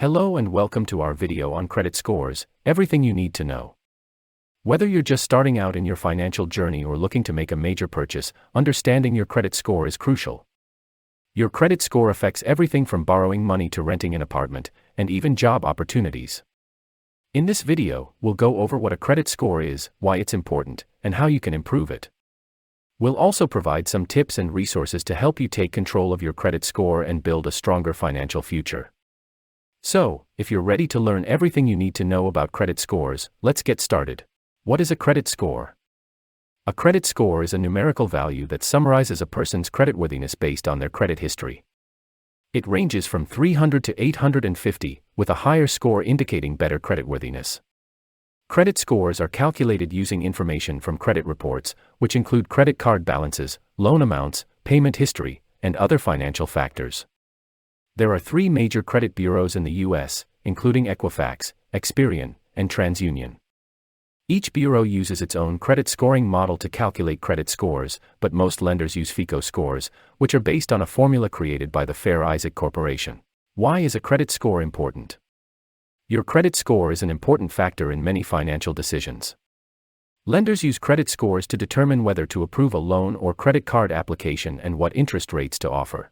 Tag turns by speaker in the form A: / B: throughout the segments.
A: Hello and welcome to our video on credit scores, everything you need to know. Whether you're just starting out in your financial journey or looking to make a major purchase, understanding your credit score is crucial. Your credit score affects everything from borrowing money to renting an apartment, and even job opportunities. In this video, we'll go over what a credit score is, why it's important, and how you can improve it. We'll also provide some tips and resources to help you take control of your credit score and build a stronger financial future. So, if you're ready to learn everything you need to know about credit scores, let's get started. What is a credit score? A credit score is a numerical value that summarizes a person's creditworthiness based on their credit history. It ranges from 300 to 850, with a higher score indicating better creditworthiness. Credit scores are calculated using information from credit reports, which include credit card balances, loan amounts, payment history, and other financial factors. There are three major credit bureaus in the U.S., including Equifax, Experian, and TransUnion. Each bureau uses its own credit scoring model to calculate credit scores, but most lenders use FICO scores, which are based on a formula created by the Fair Isaac Corporation. Why is a credit score important? Your credit score is an important factor in many financial decisions. Lenders use credit scores to determine whether to approve a loan or credit card application and what interest rates to offer.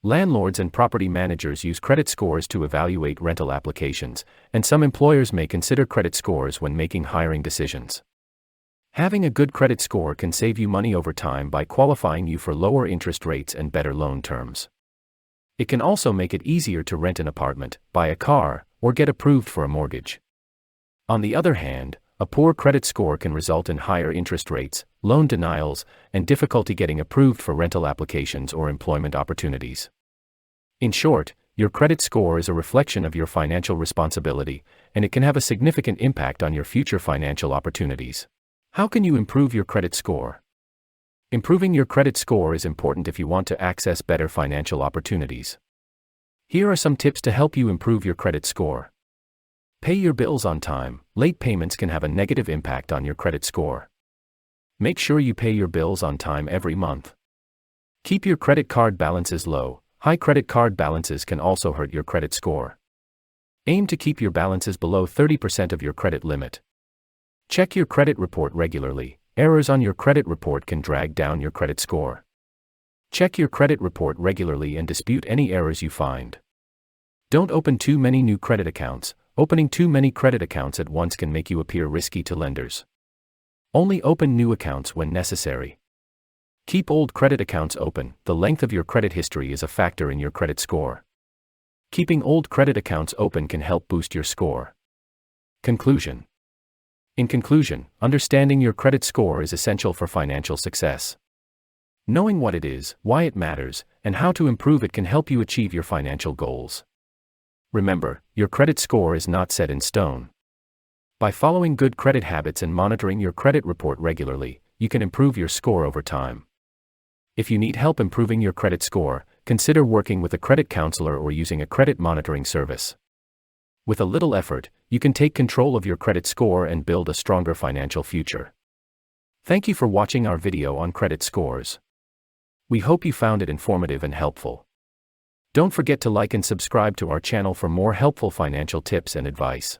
A: Landlords and property managers use credit scores to evaluate rental applications, and some employers may consider credit scores when making hiring decisions. Having a good credit score can save you money over time by qualifying you for lower interest rates and better loan terms. It can also make it easier to rent an apartment, buy a car, or get approved for a mortgage. On the other hand, a poor credit score can result in higher interest rates, loan denials, and difficulty getting approved for rental applications or employment opportunities. In short, your credit score is a reflection of your financial responsibility, and it can have a significant impact on your future financial opportunities. How can you improve your credit score? Improving your credit score is important if you want to access better financial opportunities. Here are some tips to help you improve your credit score. Pay your bills on time. Late payments can have a negative impact on your credit score. Make sure you pay your bills on time every month. Keep your credit card balances low. High credit card balances can also hurt your credit score. Aim to keep your balances below 30% of your credit limit. Check your credit report regularly. Errors on your credit report can drag down your credit score. Check your credit report regularly and dispute any errors you find. Don't open too many new credit accounts. Opening too many credit accounts at once can make you appear risky to lenders. Only open new accounts when necessary. Keep old credit accounts open. The length of your credit history is a factor in your credit score. Keeping old credit accounts open can help boost your score. Conclusion. In conclusion, understanding your credit score is essential for financial success. Knowing what it is, why it matters, and how to improve it can help you achieve your financial goals. Remember, your credit score is not set in stone. By following good credit habits and monitoring your credit report regularly, you can improve your score over time. If you need help improving your credit score, consider working with a credit counselor or using a credit monitoring service. With a little effort, you can take control of your credit score and build a stronger financial future. Thank you for watching our video on credit scores. We hope you found it informative and helpful. Don't forget to like and subscribe to our channel for more helpful financial tips and advice.